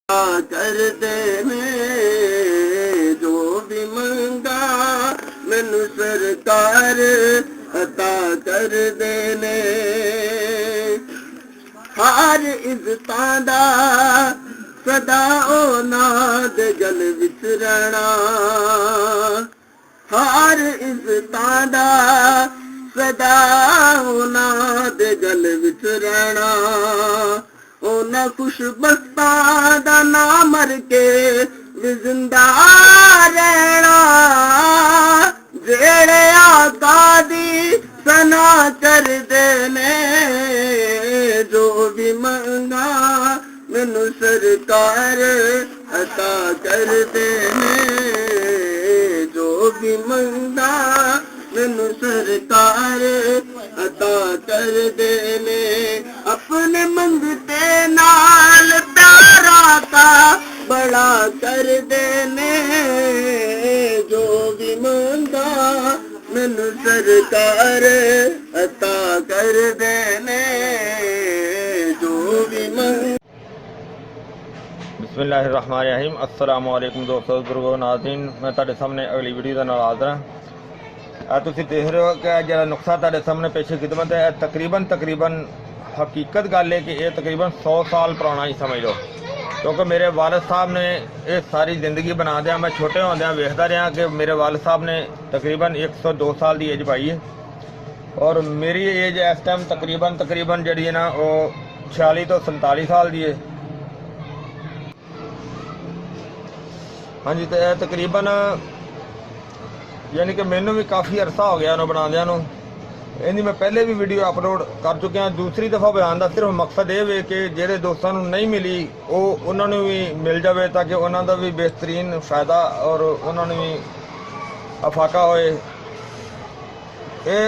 कर देने जो भी मंगा मैनू सरकार अता कर देने। हर इज्जतां दा सदा औलाद गल विच रहना, हर इज्जतां दा सदा औलाद गल विच रहना। उन्हें खुशबख्तां दा ना मर के भी जिंदा रहना, जेड़े आका दी सना कर देने जो भी मंगा मैनू सरकार अता कर देने। जो भी मंगा मैनू सरकार अता कर देने। अपने मंगते नाल प्यारा का बड़ा कर देने। जो भी मंगा मैनू सरकार अता कर देने। जो भी मंगा। बिस्मिल्लाहिर्रहमानिर्रहीम। अस्सलामु अलैकुम दोस्तों, बुजुर्गो, नाज़रीन, मैं तुहाडे सामने अगली वीडियो का नाल हाज़र हाँ। तुसीं देख रहे हो कि जो नुस्खा तुहाडे सामने पेशे खिदमत है, तकरीबन हकीकत गल है कि यह तकरीबन 100 साल पुराना ही समझ लो, क्योंकि मेरे वालिद साहब ने ये सारी जिंदगी बना दिया। मैं छोटे होंदे वेखदा रहा कि मेरे वालिद साहब ने तकरीबन 102 साल की एज पाई है और मेरी एज इस टाइम तकरीबन जी है ना वो 46 तो 47 साल की है। हाँ जी, तो तकरीबन यानी कि मैनू भी काफ़ी अरसा हो गया बनादिया नूं। इहदी मैं पहले भी वीडियो अपलोड कर चुकिया। दूसरी दफ़ा बयान का सिर्फ मकसद ये है कि जेडे दोस्तों नूं नहीं मिली वो उन्होंने भी मिल जाए, ताकि उन्होंने भी बेहतरीन फ़ायदा और उन्होंने भी अफाका होए। ये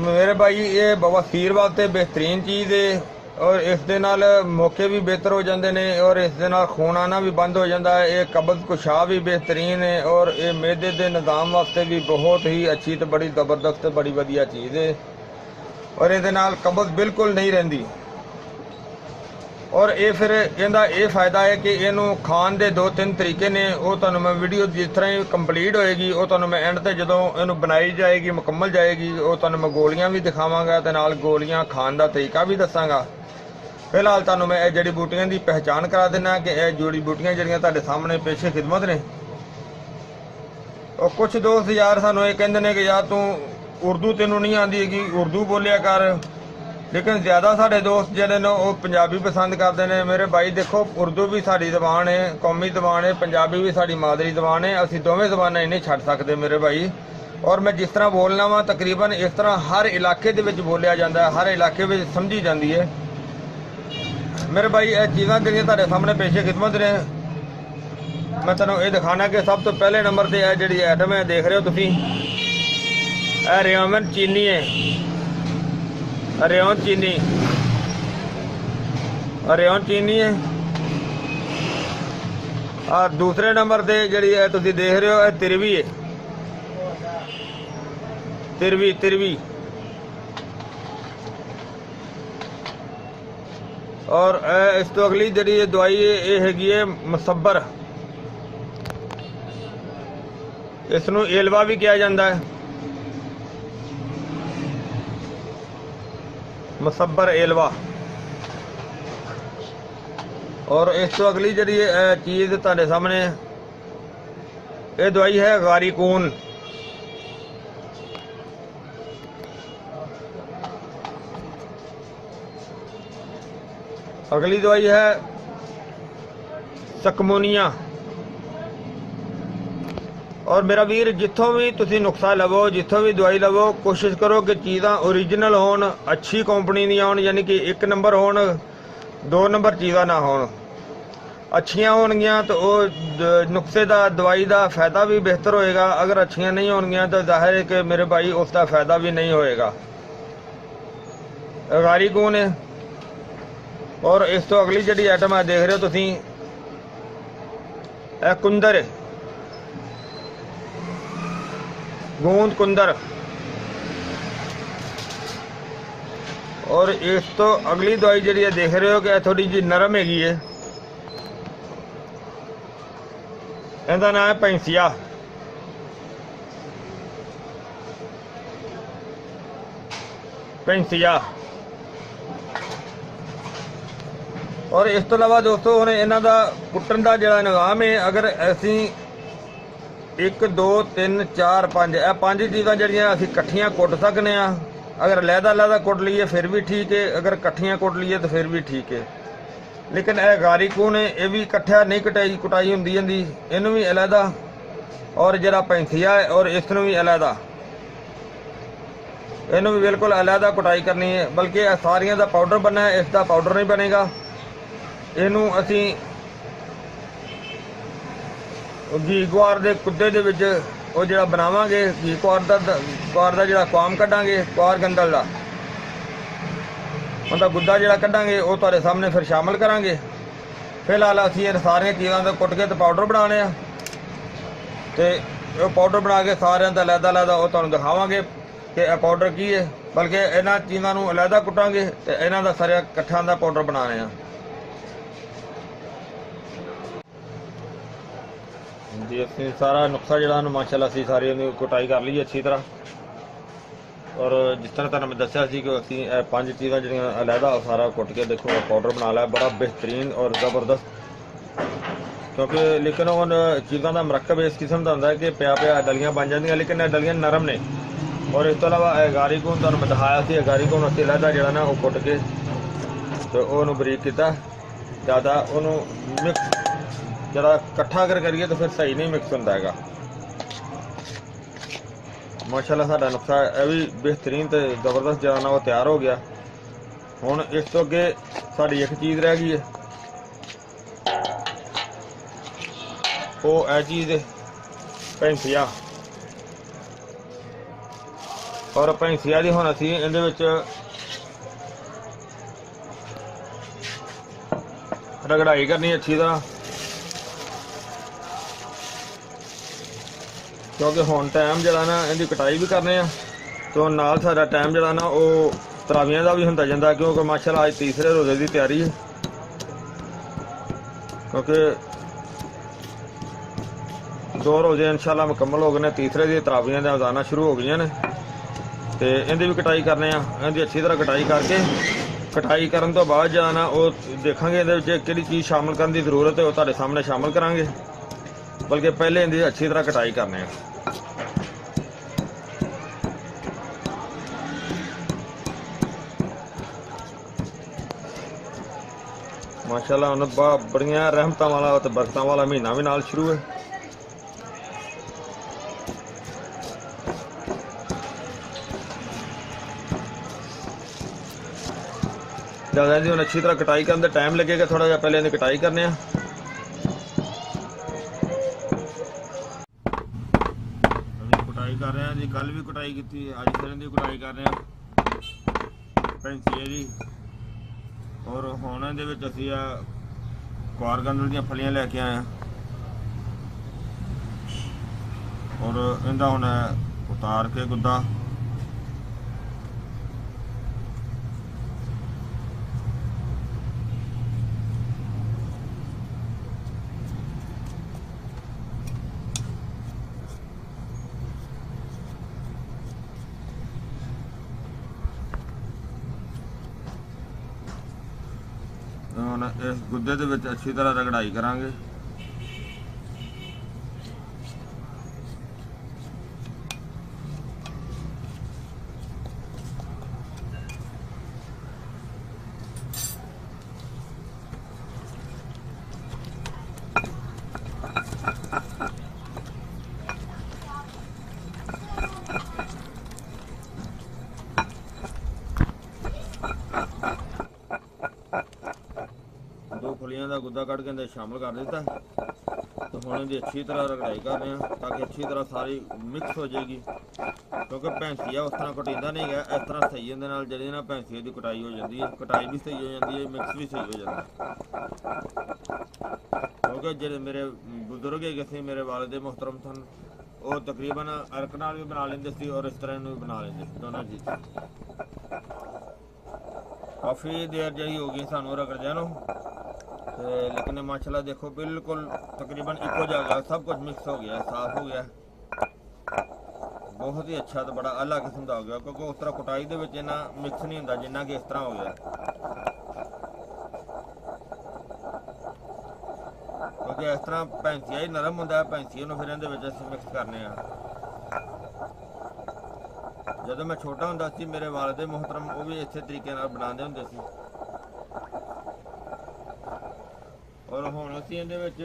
मेरे भाई ये बवासीर वास्ते बेहतरीन चीज़ है और इस दे नाल मौके भी बेहतर हो जाते हैं और इस दे नाल खून आना भी बंद हो जाता है। ये कब्ज़ कुशा भी बेहतरीन है और ये मैदे के निज़ाम वास्ते भी बहुत ही अच्छी तो बड़ी ज़बरदस्त बड़ी वधिया चीज़ है और ये नाल कब्ज़ बिल्कुल नहीं रहिंदी। और ये फिर इहदा ये फ़ायदा है कि इनू खान के 2-3 तरीके ने, वो तुहानूं मैं वीडियो जिस तरह ही कंप्लीट होएगी वो तुहानूं मैं एंड ते जदों इनू बनाई जाएगी मुकम्मल जाएगी वो तुहानूं मैं गोलियां भी दिखावांगा ते नाल गोलियां खान का तरीका भी दसांगा। फिलहाल तुहानूं मैं ये जड़ी बूटियां की पहचान करा देना कि यह जड़ी बूटियां जड़ियां तुहाडे सामने पेशे खिदमत ने। और कुछ दोस्त यार सानूं ये कहंदे ने कि यार तू उर्दू तेनू नहीं आती है, उर्दू बोलिया कर, लेकिन ज़्यादा साडे दोस्त जिहड़े ने वो पंजाबी पसंद करते हैं। मेरे भाई देखो, उर्दू भी साडी ज़बान है, कौमी ज़बान है, पंजाबी भी साडी मादरी ज़बान है। असीं दोवें ज़बानां नहीं छड्ड सकदे मेरे भाई। और मैं जिस तरह बोलना वा तकरीबन इस तरह हर इलाके दे विच बोलिया जाता है, हर इलाके में समझी जाती है मेरे भाई। ये चीज़ां जिहड़ियां तुहाडे सामने पेशे खिदमत ने, मैं तुहानूं ये दिखाना कि सब तो पहले नंबर पर यह जी आइटम है देख रहे हो तुसीं, यह रेमन चीनी है, रेयन चीनी है। और दूसरे नंबर पर जी है तुसीं देख रहे हो तिरवी है, तिरवी। और इस तो अगली जी दवाई ये हैगी है मुसब्बर, इसनूं एलवा भी कहा जाता है, मुसब्बर एलवा। और इस तो अगली जी चीज़ तुहाडे सामने ये दवाई है गारिकून। अगली दवाई है सकमोनिया। और मेरा वीर जिथों भी तुसी नुस्खा लवो, जिथों भी दवाई लवो, कोशिश करो कि चीज़ां ओरिजिनल होन, अच्छी कंपनी दी होन, यानी कि 1 नंबर होन, 2 नंबर चीज़ां ना होन। अच्छियां होणगियां तो वो नुस्खे का दवाई का फायदा भी बेहतर होएगा, अगर अच्छियां नहीं होणगियां तो जाहिर है कि मेरे भाई उसका फायदा भी नहीं होएगा। गारिकून है। और इस तो अगली जी आइटम है देख रहे हो तुसीं, कुंदर है, गूंद कुंदर। और इस तो अगली दवाई जी देख रहे हो कि थोड़ी जी नरम हैगी है, ਇਹਦਾ ਨਾਮ ਹੈ ਭੈਂਸੀਆ। ਭੈਂਸੀਆ। ਔਰ ਇਸ ਤੋਂ ਇਲਾਵਾ ਦੋਸਤੋ ਹੁਣ ਇਹਨਾਂ ਦਾ ਕੁੱਟਣ ਦਾ ਜਿਹੜਾ ਨਿਜ਼ਾਮ ਹੈ, ਅਗਰ ਅਸੀਂ 1 2 3 4 5 ਇਹ 5 ਚੀਜ਼ਾਂ ਜਿਹੜੀਆਂ ਅਸੀਂ ਇਕੱਠੀਆਂ ਕੁੱਟ ਸਕਦੇ ਹਾਂ। ਅਗਰ ਲਹਿਦਾ ਕੁੱਟ ਲਈਏ ਫਿਰ ਵੀ ਠੀਕ ਹੈ, ਅਗਰ ਇਕੱਠੀਆਂ ਕੁੱਟ ਲਈਏ ਤਾਂ ਫਿਰ ਵੀ ਠੀਕ ਹੈ। ਲੇਕਿਨ ਇਹ ਗਾਰੀਕੂ ਨੇ ਇਹ ਵੀ ਇਕੱਠਿਆ ਨਹੀਂ ਕੁਟਾਈ ਹੁੰਦੀ ਜਾਂਦੀ, ਇਹਨੂੰ ਵੀ ਅਲੱਗਾ, ਔਰ ਜਿਹੜਾ ਭੈਂਸੀਆ ਹੈ ਔਰ ਇਸ ਨੂੰ ਵੀ ਅਲੱਗਾ, ਇਹਨੂੰ ਵੀ ਬਿਲਕੁਲ ਅਲੱਗਾ ਕੁਟਾਈ ਕਰਨੀ ਹੈ। ਬਲਕਿ ਇਹ ਸਾਰੀਆਂ ਦਾ ਪਾਊਡਰ ਬਣਨਾ ਹੈ, ਇਸ ਦਾ ਪਾਊਡਰ ਨਹੀਂ ਬਣੇਗਾ। ਇਹਨੂੰ ਅਸੀਂ ਘੀ ਕੁਆਰ ਦੇ ਕੁੱਦੇ ਦੇ ਵਿੱਚ ਉਹ ਜਿਹੜਾ ਬਣਾਵਾਂਗੇ, ਘੀ ਕੁਆਰ ਦਾ ਜਿਹੜਾ ਕੁਆਮ ਕੱਢਾਂਗੇ, ਕੁਆਰ ਗੰਦਲ ਦਾ ਉਹਦਾ ਗੁੱਦਾ ਜਿਹੜਾ ਕੱਢਾਂਗੇ ਉਹ ਤੁਹਾਡੇ ਸਾਹਮਣੇ ਫਿਰ ਸ਼ਾਮਲ ਕਰਾਂਗੇ। ਫਿਲਹਾਲ ਅਸੀਂ ਇਹ ਸਾਰੀਆਂ ਚੀਜ਼ਾਂ ਦਾ ਕੁੱਟ ਕੇ ਤੇ ਪਾਊਡਰ ਬਣਾਉਣੇ ਆ, ਤੇ ਉਹ ਪਾਊਡਰ ਬਣਾ ਕੇ ਸਾਰਿਆਂ ਦਾ ਅਲੱਗਾ ਉਹ ਤੁਹਾਨੂੰ ਦਿਖਾਵਾਂਗੇ ਕਿ ਇਹ ਪਾਊਡਰ ਕੀ ਹੈ। ਬਲਕਿ ਇਹਨਾਂ ਚੀਜ਼ਾਂ ਨੂੰ ਅਲੱਗਾ ਕੁੱਟਾਂਗੇ ਤੇ ਇਹਨਾਂ ਦਾ ਸਾਰਿਆਂ ਇਕੱਠਾਂ ਦਾ ਪਾਊਡਰ ਬਣਾਉਣੇ ਆ। ਜੀ ਅਸੀਂ ਸਾਰਾ ਨੁਕਸਾ ਜਿਹੜਾ ਮਾਸ਼ਾਅੱਲਾ ਅਸੀਂ ਸਾਰੀ ਉਹਦੀ ਕੁਟਾਈ ਕਰ ਲਈ ਅੱਛੀ ਤਰ੍ਹਾਂ। ਔਰ ਜਿਸ ਤਰ੍ਹਾਂ ਤੁਹਾਨੂੰ ਮੈਂ ਦੱਸਿਆ ਸੀ ਕਿ ਅਸੀਂ ਇਹ 5 ਚੀਜ਼ਾਂ ਜਿਹੜੀਆਂ ਅਲੱਗਾ ਸਾਰਾ ਕੁੱਟ ਕੇ ਦੇਖੋ ਪਾਊਡਰ ਬਣਾ ਲਿਆ, ਬੜਾ ਬਿਹਤਰੀਨ ਔਰ ਜ਼ਬਰਦਸਤ। ਕਿਉਂਕਿ ਲੇਕਿਨ ਉਹ ਚੀਜ਼ਾਂ ਦਾ ਮਰਕਬ ਇਸ ਕਿਸਮ ਦਾ ਹੁੰਦਾ ਕਿ ਪਿਆ ਡਲੀਆਂ ਬਣ ਜਾਂਦੀਆਂ, ਲੇਕਿਨ ਇਹ ਡਲੀਆਂ ਨਰਮ ਨੇ। ਔਰ ਇਸ ਤੋਂ ਇਲਾਵਾ ਇਹ ਗਾਰੀਕੂਨ ਤੁਹਾਨੂੰ ਮੈਂ ਦਿਖਾਇਆ ਸੀ, ਗਾਰੀਕੂਨ ਅਸੀਂ ਅਲੱਗਾ ਜਿਹੜਾ ਨਾ ਉਹ ਕੁੱਟ ਕੇ ਤੇ ਉਹਨੂੰ ਬਰੀਕ ਕੀਤਾ। ਜ਼ਿਆਦਾ ਉਹਨੂੰ ਮਿਕਸ ਜਿਹੜਾ ਇਕੱਠਾ ਕਰੀਏ ਤਾਂ ਫਿਰ ਸਹੀ ਨਹੀਂ ਮਿਕਸ ਹੁੰਦਾ ਹੈਗਾ। ਮਾਸ਼ਾਅੱਲਾ ਸਾਡਾ ਨੁਕਸਾ ਇਹ ਵੀ ਬਿਹਤਰੀਨ ਤੇ ਜ਼ਬਰਦਸਤ ਜਿਹੜਾ ਨਾ ਉਹ ਤਿਆਰ ਹੋ ਗਿਆ। ਹੁਣ ਇਸ ਤੋਂ ਅੱਗੇ ਸਾਡੀ ਇੱਕ ਚੀਜ਼ ਰਹਿ ਗਈ ਹੈ, ਉਹ ਇਹ ਚੀਜ਼ ਭੈਂਸੀਆ। ਔਰ ਭੈਂਸੀਆ ਦੀ ਹੁਣ ਅਸੀਂ ਇਹਦੇ ਵਿੱਚ ਰਗੜਾਈ ਕਰਨੀ ਅੱਛੀ ਤਰ੍ਹਾਂ, ਕਿਉਂਕਿ ਹੁਣ ਟਾਈਮ ਜਿਹੜਾ ਨਾ ਇਹਦੀ ਕਟਾਈ ਵੀ ਕਰਨੇ ਆ ਤੇ ਨਾਲ ਸਾਡਾ ਟਾਈਮ ਜਿਹੜਾ ਨਾ ਉਹ ਤਰਾਵੀਆਂ ਦਾ ਵੀ ਹੁੰਦਾ ਜਾਂਦਾ, ਕਿਉਂਕਿ ਮਾਸ਼ਾਅੱਲਾ ਅੱਜ ਤੀਸਰੇ ਰੋਜ਼ੇ ਦੀ ਤਿਆਰੀ ਹੈ। ਕਿਉਂਕਿ 2 ਰੋਜ਼ੇ ਇਨਸ਼ਾਅੱਲਾ ਮੁਕੰਮਲ ਹੋ ਗਏ ਨੇ, ਤੀਸਰੇ ਦੀ ਤਰਾਵੀਆਂ ਦਾ ਅਜ਼ਾਨਾਂ ਸ਼ੁਰੂ ਹੋ ਗਈਆਂ ਨੇ ਤੇ ਇਹਦੀ ਵੀ ਕਟਾਈ ਕਰਨੇ ਆ। ਇਹਦੀ ਅੱਛੀ ਤਰ੍ਹਾਂ ਕਟਾਈ ਕਰਕੇ, ਕਟਾਈ ਕਰਨ ਤੋਂ ਬਾਅਦ ਜਿਹੜਾ ਨਾ ਉਹ ਦੇਖਾਂਗੇ ਇਹਦੇ ਵਿੱਚ ਕਿਹੜੀ ਚੀਜ਼ ਸ਼ਾਮਲ ਕਰਨ ਦੀ ਜ਼ਰੂਰਤ ਹੈ, ਉਹ ਤੁਹਾਡੇ ਸਾਹਮਣੇ ਸ਼ਾਮਲ ਕਰਾਂਗੇ। ਬਲਕਿ ਪਹਿਲੇ ਇਹਦੀ ਅੱਛੀ ਤਰ੍ਹਾਂ ਕਟਾਈ ਕਰਨੇ ਆ। ਮਾਸ਼ਾਅੱਲਾ ਹੁਣ ਬੜੀਆਂ ਰਹਿਮਤਾਂ ਵਾਲਾ ਤੇ ਬਰਕਤਾਂ ਵਾਲਾ ਮਹੀਨਾ ਵੀ ਨਾਲ ਸ਼ੁਰੂ ਹੈ। ਜ਼ਿਆਦਾ ਇਹਦੀ ਹੁਣ ਅੱਛੀ ਤਰ੍ਹਾਂ ਕਟਾਈ ਕਰਨ ਦਾ ਟਾਈਮ ਲੱਗੇਗਾ ਥੋੜਾ ਜਿਹਾ, ਪਹਿਲੇ ਇਹਦੀ ਕਟਾਈ ਕਰਨੇ ਆ। ਕਟਾਈ ਕਰ ਰਹੇ ਹਾਂ ਜੀ, ਕੱਲ ਵੀ ਕਟਾਈ ਕੀਤੀ, ਅੱਜ ਫਿਰ ਇਹਦੀ ਕਟਾਈ ਕਰ ਰਹੇ ਹਾਂ ਭੈਂਸੀਏ ਦੀ। ਔਰ ਹੁਣ ਇਹਦੇ ਵਿੱਚ ਅਸੀਂ ਆ ਕੁਆਰ ਗੰਦਲ ਦੀਆਂ ਫਲੀਆਂ ਲੈ ਕੇ ਆਏ ਹਾਂ, ਔਰ ਇਹਦਾ ਹੁਣ ਉਤਾਰ ਕੇ ਗੁੱਦਾ ਹੁਣ ਇਸ ਗੁੱਦੇ ਦੇ ਵਿੱਚ ਅੱਛੀ ਤਰ੍ਹਾਂ ਰਗੜਾਈ ਕਰਾਂਗੇ। ਫਲੀਆਂ ਦਾ ਗੁੱਦਾ ਕੱਢ ਕੇ ਅੰਦਰ ਸ਼ਾਮਲ ਕਰ ਦਿੱਤਾ ਤੇ ਹੁਣ ਇਹਦੀ ਅੱਛੀ ਤਰ੍ਹਾਂ ਰਗੜਾਈ ਕਰ ਰਹੇ ਹਾਂ ਤਾਂ ਕਿ ਅੱਛੀ ਤਰ੍ਹਾਂ ਸਾਰੀ ਮਿਕਸ ਹੋ ਜਾਏਗੀ। ਕਿਉਂਕਿ ਭੈਂਸੀਆ ਉਸ ਤਰ੍ਹਾਂ ਕਟੀਂਦਾ ਨਹੀਂ ਹੈਗਾ, ਇਸ ਤਰ੍ਹਾਂ ਸਹੀ ਇਹਦੇ ਨਾਲ ਜਿਹੜੇ ਨਾ ਭੈਂਸੀਏ ਦੀ ਕਟਾਈ ਹੋ ਜਾਂਦੀ ਹੈ, ਕਟਾਈ ਵੀ ਸਹੀ ਹੋ ਜਾਂਦੀ ਹੈ, ਮਿਕਸ ਵੀ ਸਹੀ ਹੋ ਜਾਂਦਾ। ਕਿਉਂਕਿ ਜਿਹੜੇ ਮੇਰੇ ਬਜ਼ੁਰਗ ਹੈਗੇ ਸੀ, ਮੇਰੇ ਵਾਲਿਦ ਮੁਹਤਰਮ ਸਨ, ਉਹ ਤਕਰੀਬਨ ਅਰਕ ਨਾਲ ਵੀ ਬਣਾ ਲੈਂਦੇ ਸੀ ਔਰ ਇਸ ਤਰ੍ਹਾਂ ਇਹਨੂੰ ਵੀ ਬਣਾ ਲੈਂਦੇ ਸੀ, ਦੋਨਾਂ ਚੀਜ਼ਾਂ। ਕਾਫੀ ਦੇਰ ਜਿਹੜੀ ਹੋ ਗਈ ਸਾਨੂੰ ਰਗੜਦਿਆਂ ਨੂੰ, लेकिन माशाल्लाह देखो बिल्कुल तकरीबन इको जगह सब कुछ मिक्स हो गया, साफ हो गया, बहुत ही अच्छा तो बड़ा अलग किस्म का हो गया, क्योंकि उस तरह कुटाई दे विच इन्ना मिक्स नहीं होंदा जिन्ना कि इस तरह हो गया, क्योंकि इस तरह भैंसिया ही नरम होंदा है, भैंसिया नूं फिर इहदे विच असीं मिक्स करने आ। जदों मैं छोटा हुंदा सी मेरे वालिद मोहतरम वो भी इसे तरीके नाल बनाते हुंदे सी, और हुण असीं इहदे विच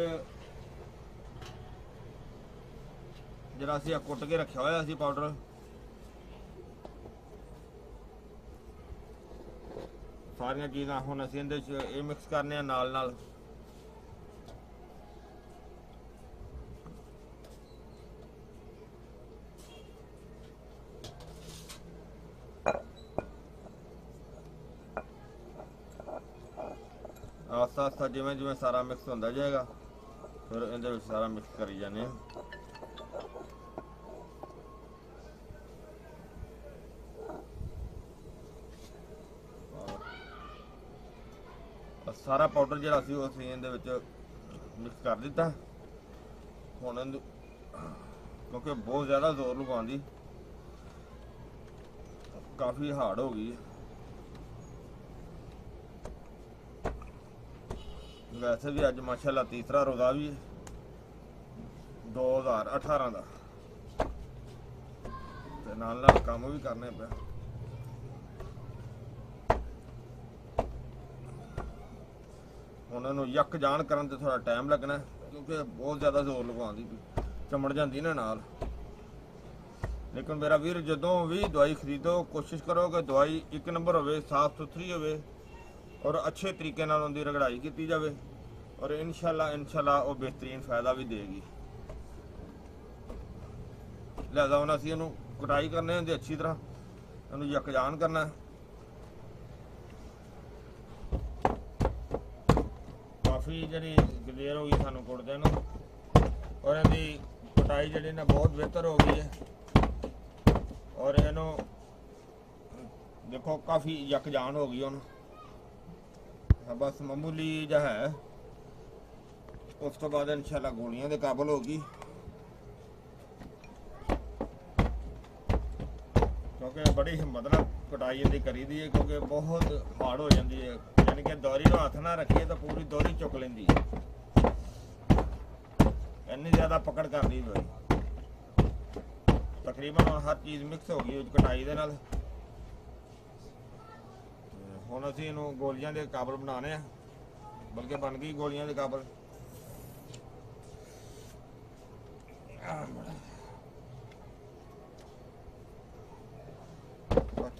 जिहड़ा असीं कुट के रखिया होया सी पाउडर, सारियां चीज़ां हुण असीं इहदे च इह मिक्स करने नाल नाल। आस्ता आस्ता जिमें जिमें सारा मिक्स होंदा जाएगा फिर इहदे विच सारा मिक्स करी जाने। सारा पाउडर जिहड़ा सी वो असीं इहदे विच मिक्स कर दिता। हुण क्योंकि बहुत ज़्यादा जोर लगाउण दी काफ़ी हार्ड हो गई है, वैसे भी अज माशाल्लाह तीसरा रोज़ा भी है 2018 का, ते नाल नाल काम भी करने पे। हुण इहनूं यक जान करन ते थोड़ा टाइम लगना, क्योंकि बहुत ज़्यादा जोर लगवाउंदी चमड़ जाती ना नाल। लेकिन मेरा वीर जदों भी दवाई खरीदो कोशिश करो कि दवाई एक नंबर होवे, साफ सुथरी होवे और अच्छे तरीके नाल उनकी रगड़ाई की जाए, और इंशाल्लाह वो बेहतरीन फायदा भी देगी। लिहाजा हुण असीं इहनूं कटाई करने होंदी अच्छी तरह, इहनूं यकजान करना। काफ़ी जिहड़ी देर हो गई सानूं कुटदे नूं, और इहदी कटाई जिहड़ी ना बहुत बेहतर हो गई है, और इहनूं देखो काफ़ी यकजान हो गई हुण, बस मामूली जिहा है। उस तो बाद इंशाल्लाह गोलियां दे काबल होगी, क्योंकि बड़ी हिम्मत नाल कटाई इहदी करी दी है, क्योंकि बहुत हार्ड हो जाती है, यानी कि दोहरी नूं हथ ना रखिए तो पूरी दोहरी चुक लैंदी है, इन्नी ज़्यादा पकड़ कर दी दवाई। तकरीबन हर चीज़ मिक्स हो गई कटाई दे नाल। हुण असीं इहनूं गोलियां दे काबल बनाने आ, बल्कि बन गई गोलियां दे काबल।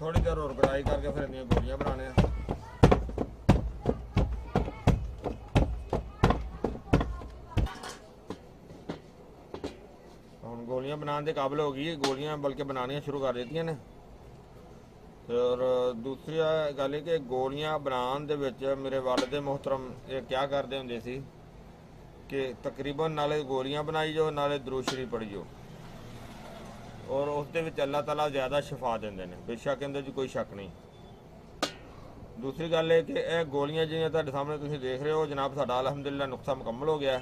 थोड़ी देर और कढ़ाई करके फिर इन्नियां गोलियां बनाने। हुण गोलियां बनाने के काबिल हो गई, गोलियां बल्कि बनानियां शुरू कर दित्तियां ने। और दूसरी गल है कि गोलियां बनाने दे विच मेरे वालिद मोहतरम ये क्या करते हुंदे सी कि तकरीबन नाले गोलियां बनाई जाओ नाले दुरूद शरीफ पढ़ी जाओ, और उस दे विच अल्लाह ताला ज़्यादा शिफा देंदे ने, बेशक इहदे च कोई शक नहीं। दूसरी गल है कि यह गोलियां जिहड़ियां तुहाडे सामने तुसीं देख रहे हो जनाब, साडा अलहमदुलिल्लाह नुस्खा मुकम्मल हो गया,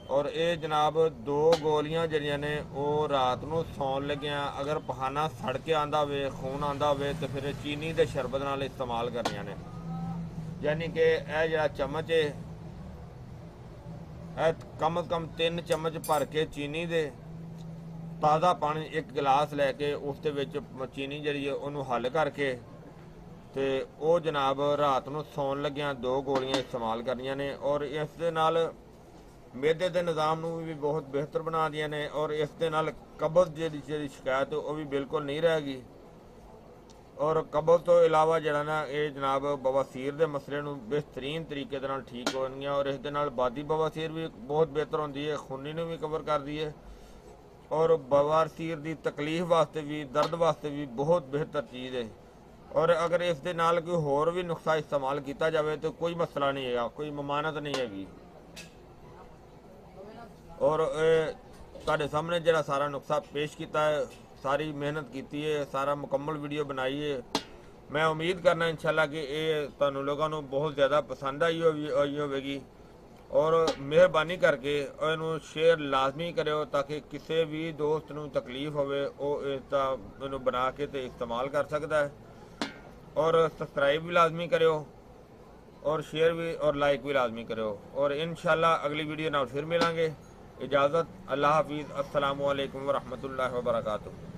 और ये जनाब 2 गोलियां जिहड़ियां ने वो रात नूं सौण लग्गियां अगर पखाना सड़ के आंदा होवे, खून आंदा होवे, तो फिर चीनी दे शरबत नाल इस्तेमाल करनियां ने। यानी कि यह जिहड़ा चम्मच है कम अज़ कम 3 चम्मच भर के चीनी दे ताज़ा पानी 1 गिलास लैके उस दे विच चीनी जिहड़ी है उहनूं हल करके ते वो जनाब रात नूं सौण लग्गियां 2 गोलियां इस्तेमाल करनियां ने, और इस दे नाल मेदे के निज़ाम नूं भी बहुत बेहतर बना दियां ने, और इस दे नाल कब्ज़ जिहड़ी शिकायत वो भी बिल्कुल नहीं रहेगी। और कब्ज़ तो इलावा जिहड़ा ना ये जनाब बवासीर के मसले नूं बेहतरीन तरीके दे नाल ठीक होणगीਆਂ, और इस दे नाल बादी बवासीर भी बहुत बेहतर होंदी है, खूनी नूं भी कवर करदी है, और बवासीर की तकलीफ वास्ते भी दर्द वास्ते भी बहुत बेहतर चीज़ है। और अगर इस दे नाल कोई होर भी नुस्खा इस्तेमाल किया जाए तो कोई मसला नहीं है, कोई ममानत नहीं हैगी। और तुहाडे सामने जिहड़ा सारा नुस्खा पेश किया है, सारी मेहनत की है, सारा मुकम्मल वीडियो बनाई है, मैं उम्मीद करना इंशाल्लाह कि ये तुहानू लोगों को बहुत ज़्यादा पसंद आई होगी। और मेहरबानी करके ਇਹਨੂੰ शेयर लाजमी करो ताकि किसी भी दोस्त ਨੂੰ तकलीफ होवे ਉਹ इसका ਇਹਨੂੰ बना के तो इस्तेमाल कर सकता है। और सब्सक्राइब भी लाजमी करो और शेयर भी और लाइक भी लाजमी करो। और इंशाल्लाह अगली वीडियो नाल फिर मिलांगे। इजाज़त, अल्लाह हाफिज़, अस्सलामु अलैकुम व रहमतुल्लाहि व बरकातुहू।